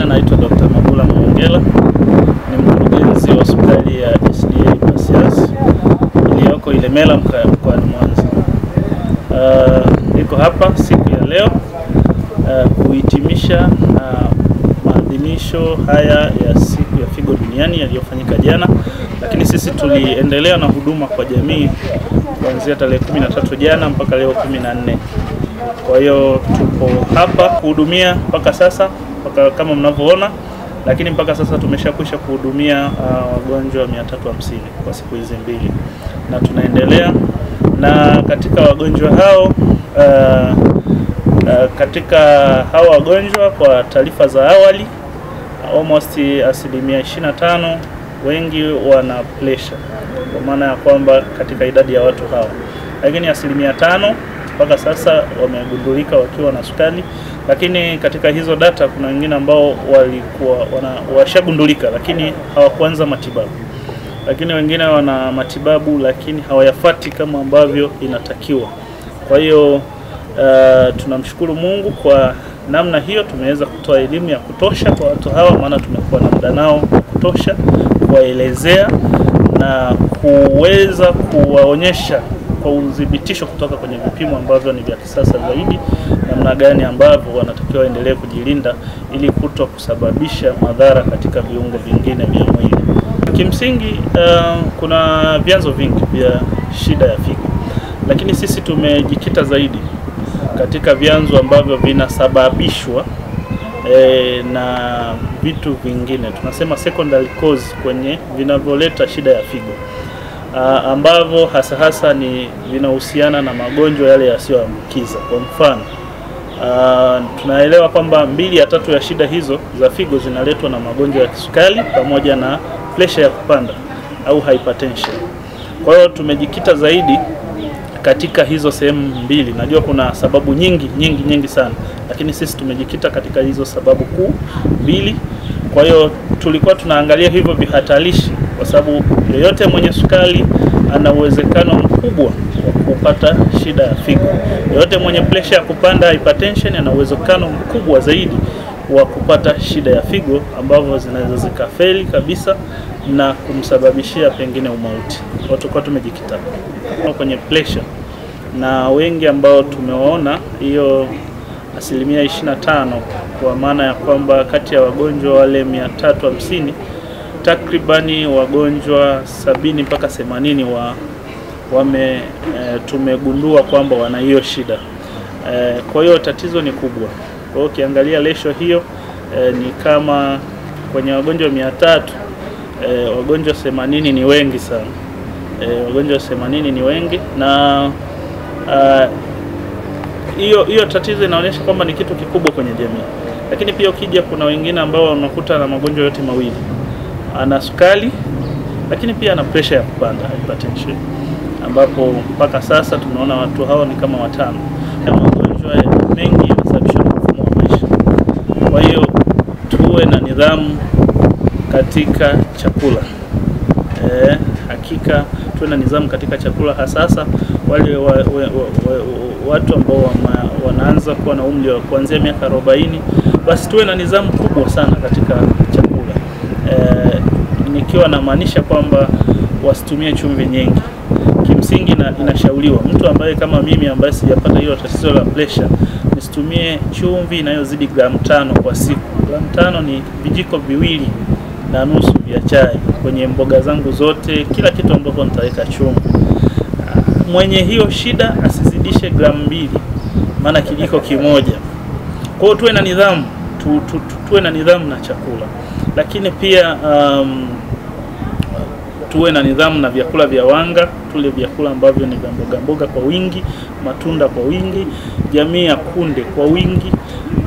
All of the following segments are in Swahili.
naitwa Dr. Mabula Mwongela, ni mkurugenzi wa hospitali ya SDA Pasiansi iliyoko Ilemela mkoani Mwanza. Niko hapa siku ya leo kuhitimisha maadhimisho haya ya siku ya figo duniani yaliyofanyika jana, lakini sisi tuliendelea na huduma kwa jamii kuanzia tarehe 13 jana mpaka leo 14. Kwa hiyo tupo hapa kuhudumia mpaka sasa, kama mnavyoona, lakini mpaka sasa tumeshakwisha kuhudumia wagonjwa 350 kwa siku hizi mbili, na tunaendelea na katika wagonjwa hao. Katika hawa wagonjwa, kwa taarifa za awali, almost 25% wengi wana pressure, kwa maana ya kwamba katika idadi ya watu hao, lakini 5% mpaka sasa wamegundulika wakiwa na sukari. Lakini katika hizo data kuna wengine ambao walikuwa washagundulika lakini hawakuanza matibabu, lakini wengine wana matibabu lakini hawayafuati kama ambavyo inatakiwa. Kwa hiyo tunamshukuru Mungu kwa namna hiyo, tumeweza kutoa elimu ya kutosha kwa watu hawa, maana tumekuwa na muda nao wa kutosha kuwaelezea na kuweza kuwaonyesha kwa udhibitisho kutoka kwenye vipimo ambavyo ni vya kisasa zaidi, namna gani ambavyo wanatakiwa endelee kujilinda ili kuto kusababisha madhara katika viungo vingine vya mwili. Kimsingi kuna vyanzo vingi vya shida ya figo, lakini sisi tumejikita zaidi katika vyanzo ambavyo vinasababishwa na vitu vingine, tunasema secondary cause, kwenye vinavyoleta shida ya figo, ambavyo hasa ni vinahusiana na magonjwa yale yasiyoambukiza. Kwa mfano, tunaelewa kwamba 2 ya 3 ya shida hizo za figo zinaletwa na magonjwa ya kisukari pamoja na pressure ya kupanda au hypertension. Kwa hiyo tumejikita zaidi katika hizo sehemu mbili. Najua kuna sababu nyingi sana, lakini sisi tumejikita katika hizo sababu kuu mbili. Kwa hiyo tulikuwa tunaangalia hivyo vihatarishi, kwa sababu yeyote mwenye sukari ana uwezekano mkubwa wa kupata shida ya figo. Yeyote mwenye pressure ya kupanda, hypertension, ana uwezekano mkubwa zaidi wa kupata shida ya figo, ambavyo zinaweza zikafeli kabisa na kumsababishia pengine umauti. Tulikuwa tumejikita kwenye pressure, na wengi ambao tumewaona hiyo 25%, kwa maana ya kwamba kati ya wagonjwa wale 350 takribani wagonjwa 70 mpaka 80 tumegundua kwamba wana hiyo shida. Kwa hiyo tatizo ni kubwa. Kwa hiyo ukiangalia ratio hiyo ni kama kwenye wagonjwa 300 wagonjwa 80 ni wengi sana. Wagonjwa 80 ni wengi, na hiyo tatizo inaonyesha kwamba ni kitu kikubwa kwenye jamii. Lakini pia ukija, kuna wengine ambao wanakuta na magonjwa yote mawili, ana sukari lakini pia ana pressure ya kupanda, hypertension, ambapo mpaka sasa tunaona watu hao ni kama 5. Magonjwa mengi yanasababishwa na mfumo wa maisha. Kwa hiyo tuwe na nidhamu katika chakula. Hakika tuwe na nidhamu katika chakula, hasa wale watu ambao wanaanza kuwa na umri wa kuanzia miaka 40, basi tuwe na nidhamu kubwa sana katika chakula. Nikiwa namaanisha kwamba wasitumie chumvi nyingi. Kimsingi inashauriwa mtu ambaye kama mimi, ambaye sijapata hilo tatizo la pressure, nisitumie chumvi inayozidi gramu 5 kwa siku. Gramu 5 ni vijiko 2.5 vya chai kwenye mboga zangu zote, kila kitu ambapo nitaweka chumvi. Mwenye hiyo shida asizidishe gramu 2, maana kijiko kimoja. Kwa hiyo tuwe na nidhamu, tuwe na nidhamu na chakula. Lakini pia tuwe na nidhamu na vyakula vya wanga, tule vyakula ambavyo ni vya mboga kwa wingi, matunda kwa wingi, jamii ya kunde kwa wingi,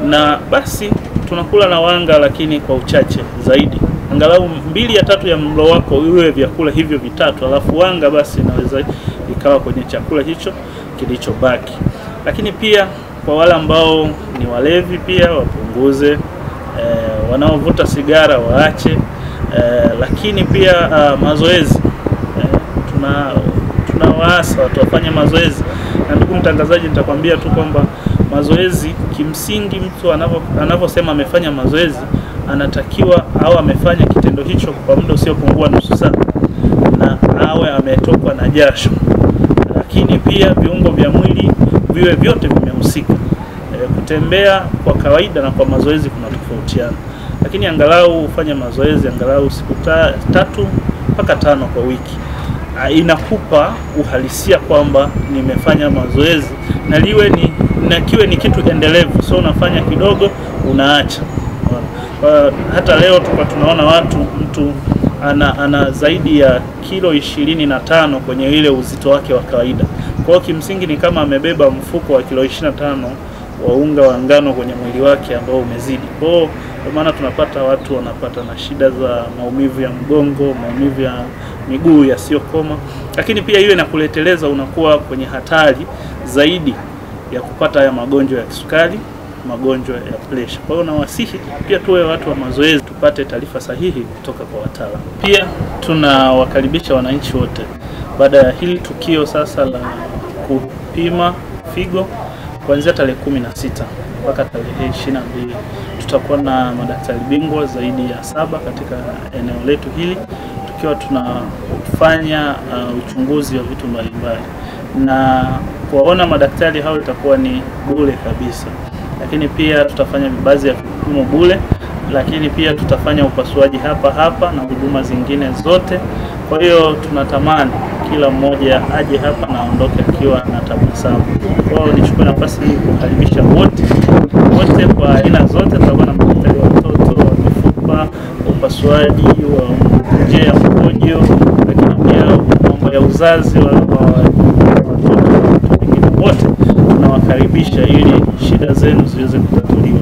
na basi tunakula na wanga lakini kwa uchache zaidi. Angalau 2 ya 3 ya mlo wako iwe vyakula hivyo vitatu, alafu wanga basi inaweza ikawa kwenye chakula hicho kilichobaki. Lakini pia kwa wale ambao ni walevi pia wapunguze, wanaovuta sigara waache, lakini pia mazoezi, tunawaasa watu wafanye mazoezi. Na ndugu mtangazaji, nitakwambia tu kwamba mazoezi kimsingi, mtu anavyosema amefanya mazoezi, anatakiwa au amefanya kitendo hicho kwa muda usiopungua nusu saa na awe ametokwa na jasho, lakini pia viungo vya mwili viwe vyote vimehusika. Kutembea kwa kawaida na kwa mazoezi kuna tofautiana, lakini angalau ufanye mazoezi angalau siku 3 mpaka 5 kwa wiki. Inakupa uhalisia kwamba nimefanya mazoezi na kiwe ni kitu endelevu, so unafanya kidogo unaacha. Hata leo tunaona mtu ana zaidi ya kilo 25 kwenye ile uzito wake wa kawaida. Kwa hiyo kimsingi ni kama amebeba mfuko wa kilo 25 wa unga wa ngano kwenye mwili wake ambao umezidi. Kwa hiyo maana tunapata watu wanapata na shida za maumivu ya mgongo, maumivu ya miguu yasiyokoma, lakini pia hiyo inakuleteleza, unakuwa kwenye hatari zaidi ya kupata haya magonjwa ya kisukari, magonjwa ya pressure. Kwa hiyo nawasihi pia tuwe watu wa mazoezi, tupate taarifa sahihi kutoka kwa wataalamu. Pia tunawakaribisha wananchi wote baada ya hili tukio sasa la kupima figo kuanzia tarehe 16 mpaka tarehe 22 tutakuwa na madaktari bingwa zaidi ya 7 katika eneo letu hili, tukiwa tunafanya uchunguzi wa vitu mbalimbali, na kuwaona madaktari hao itakuwa ni bure kabisa. Lakini pia tutafanya baadhi ya vipimo bure, lakini pia tutafanya upasuaji hapa na huduma zingine zote. Kwa hiyo tunatamani kila mmoja aje hapa na aondoke akiwa na tabasamu. Kwa hiyo nichukue nafasi hii kukaribisha wote kwa aina zote. Tutakuwa na madaktari wa watoto, wa mifupa, upasuaji wa njia ya mkojo, lakini pia mambo ya uzazi wa watoto wengine. Wote tunawakaribisha ili shida zenu ziweze kutatuliwa.